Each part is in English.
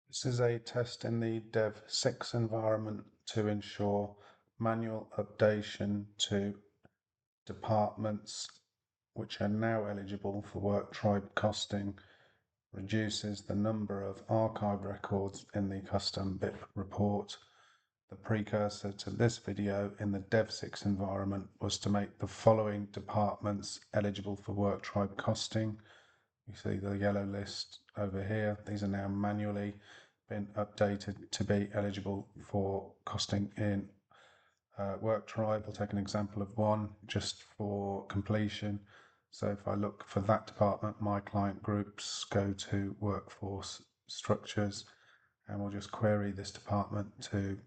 This is a test in the DEV6 environment to ensure manual updation to departments which are now eligible for Worktribe costing reduces the number of archive records in the custom BIP report. The precursor to this video in the DEV6 environment was to make the following departments eligible for Worktribe costing. You see the yellow list over here. These are now manually been updated to be eligible for costing in Worktribe. I'll take an example of one just for completion. So if I look for that department, my client groups, go to workforce structures, and we'll just query this department to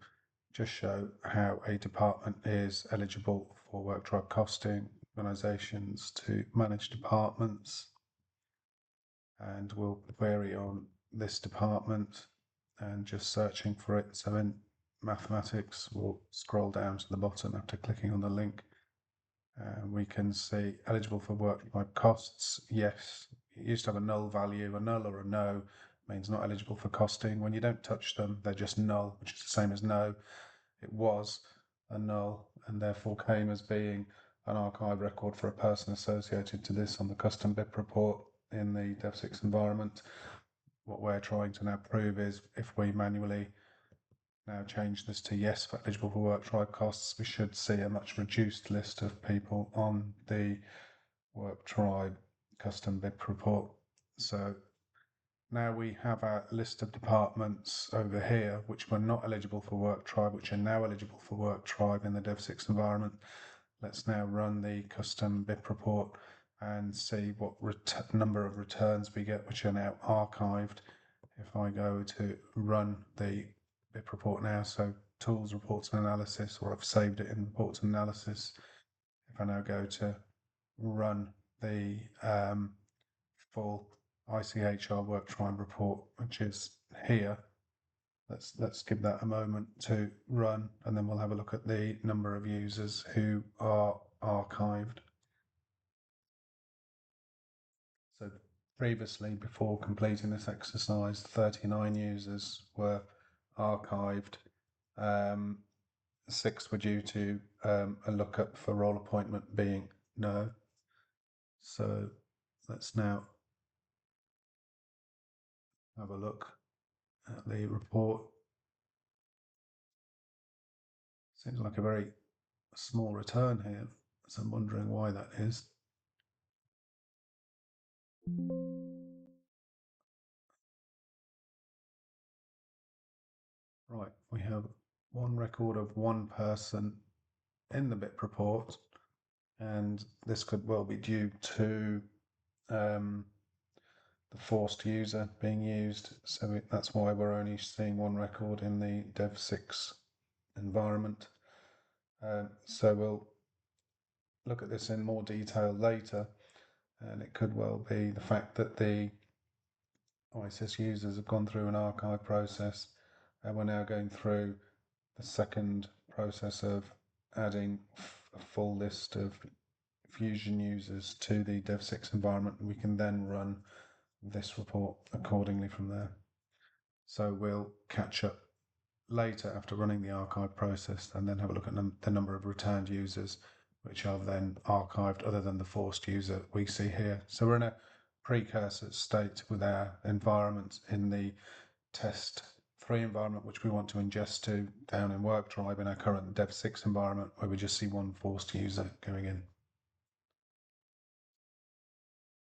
just show how a department is eligible for Worktribe costing, organizations to manage departments. And we'll query on this department and just searching for it. So in mathematics, we'll scroll down to the bottom after clicking on the link. And we can see eligible for Worktribe costs. Yes, it used to have a null value. A null or a no means not eligible for costing. When you don't touch them, they're just null, which is the same as no. It was a null and therefore came as being an archive record for a person associated to this on the custom BIP report in the DEV6 environment. What we're trying to now prove is if we manually now change this to yes for eligible for Worktribe costs, we should see a much reduced list of people on the Worktribe custom BIP report. So now we have our list of departments over here which were not eligible for Worktribe, which are now eligible for Worktribe in the DEV6 environment. Let's now run the custom BIP report and see what number of returns we get, which are now archived. If I go to run the BIP report now, so tools, reports and analysis, or I've saved it in reports and analysis. If I now go to run the full ICHR Worktribe report, which is here, let's give that a moment to run, and then we'll have a look at the number of users who are archived. So previously, before completing this exercise, 39 users were archived. 6 were due to a lookup for role appointment being no. So let's now have a look at the report. Seems like a very small return here, so I'm wondering why that is. Right, we have one record of one person in the BIP report, and this could well be due to the forced user being used. So that's why we're only seeing one record in the DEV6 environment. So we'll look at this in more detail later, and it could well be the fact that the ISIS users have gone through an archive process, and we're now going through the second process of adding a full list of Fusion users to the DEV6 environment, and we can then run this report accordingly from there. So we'll catch up later after running the archive process and then have a look at the number of returned users which are then archived other than the forced user we see here. So we're in a precursor state with our environment in the test 3 environment, which we want to ingest to down in Worktribe in our current DEV6 environment, where we just see one forced user going in.